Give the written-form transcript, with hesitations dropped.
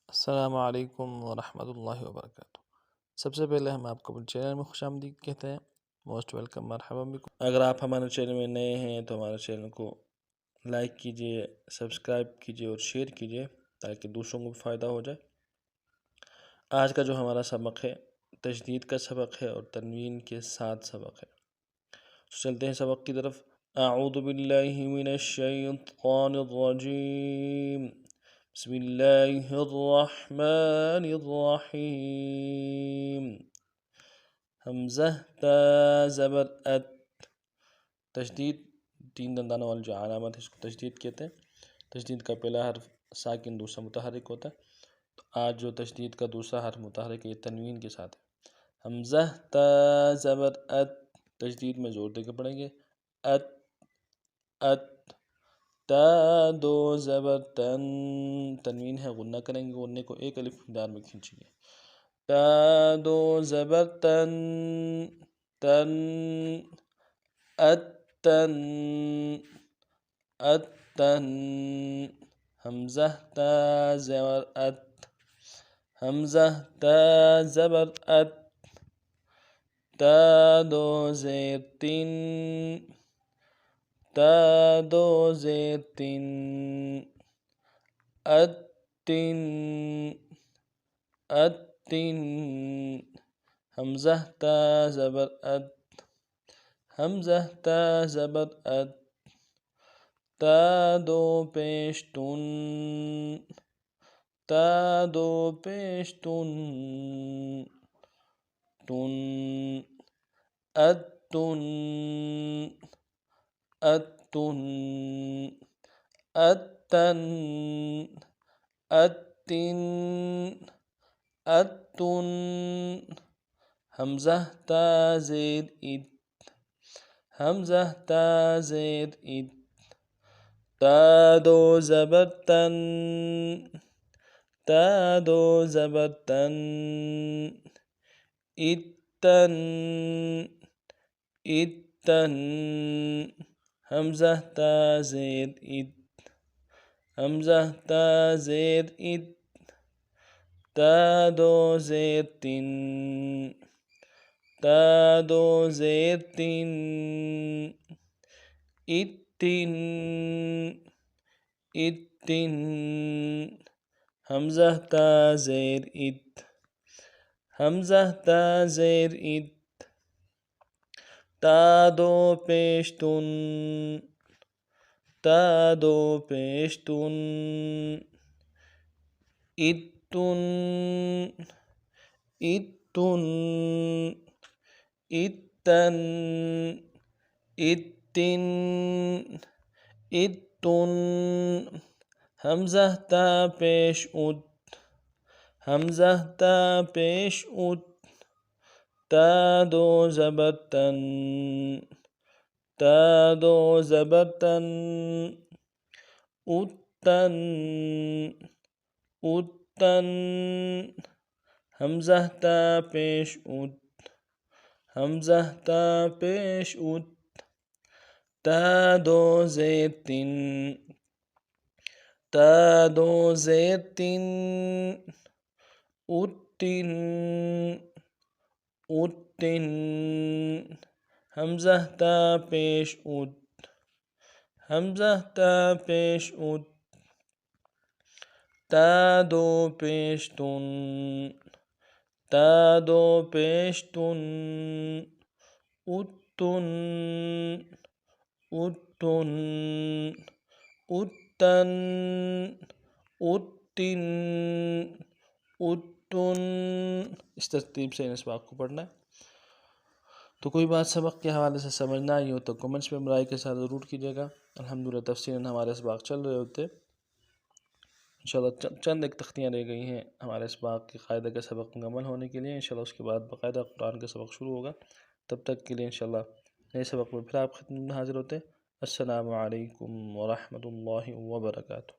السلام علیکم ورحمۃ اللہ وبرکاتہ۔ سب سے پہلے ہم آپ کو اپنے چینل میں خوش آمدید کہتے ہیں۔ موسٹ ویلکم، مرحبا بکم۔ اگر آپ ہمارے چینل میں نئے ہیں تو ہمارے چینل کو لائک کیجئے، سبسکرائب کیجئے اور شیئر کیجئے تاکہ دوسروں کو بھی فائدہ ہو جائے۔ آج کا جو ہمارا سبق ہے تجدید کا سبق ہے اور تنوین کے ساتھ سبق ہے۔ چلتے ہیں سبق کی طرف۔ اعوذ باللہ من الشیطان الرجیم، بسم اللہ الرحمن الرحیم۔ حمزہ تا زبر ات، تشدید تین دندانوں والی جو علامت ہے اس کو تشدید کہتے ہیں۔ تشدید کا پہلا حرف ساکن، دوسرا متحرک ہوتا ہے۔ تو آج جو تشدید کا دوسرا حرف متحرک ہے یہ تنوین کے ساتھ ہے۔ حمزہ تا زبر ات، تشدید میں زور دے کے پڑھیں گے۔ ات ات، تا دو زبر تن، تنوین ہے غنہ کریں گے، غنے کو ایک الف مقدار میں کھینچیں گے۔ تا دو زبر تن تن، ات تن ات تن۔ حمزہ تا زبر ات، حمزہ تا زبر ات، تا دو زیر تین، تا دو زیر تین، ات تین ات تین۔ حمزہ تا زبر ات، حمزہ تا زبر ات، تا دو پیش تن، تا دو پیش تن تن، ات تن ات تن، ات تن ات تن ات تن۔ حمزہ تا زیر ات، حمزہ تا زیر ات، تا دو زبر تن، تا دو زبر تن، ات تن ات تن۔ حمزہ تا زیر ات، حمزہ تا زیر ات، تا دو زیر تین، تا دو زیر تین، ات تین ات تین۔ حمزہ تا زیر ات، حمزہ تا زیر ات، تا دو پیش تن، تا دو پیش تن، ات تن ات تن، ات تن ات تن، ات تن۔ حمزہ تا پیش ات، حمزہ تا پیش ات، تا دو زبر تن، تا دو زبر تن، ات تن ات تن۔ حمزہ تا پیش ات، حمزہ تا پیش ات، تا دو زیر تین، تا دو زیر تین، ات تین ات تین۔ حمزہ تا پیش ات، حمزہ تا پیش ات، تا دو پیش تن، تا دو پیش تن، ات تن ات تن، ات تن ات تن، ات تن۔ اس ترتیب سے ان اسباق کو پڑھنا ہے۔ تو کوئی بات سبق کے حوالے سے سمجھنا ہی ہو تو کمنٹس میں برائے کے ساتھ ضرور کیجیے گا۔ الحمدللہ تفصیلاً ہمارے اسباق چل رہے ہوتے، انشاءاللہ چند ایک تختیاں رہ گئی ہیں ہمارے اسباق کے قاعدہ کے سبق مکمل ہونے کے لیے۔ انشاءاللہ اس کے بعد باقاعدہ قرآن کا سبق شروع ہوگا۔ تب تک کے لیے انشاءاللہ نئے سبق میں پھر آپ خدمت میں حاضر ہوتے۔ السلام علیکم ورحمۃ اللہ وبرکاتہ۔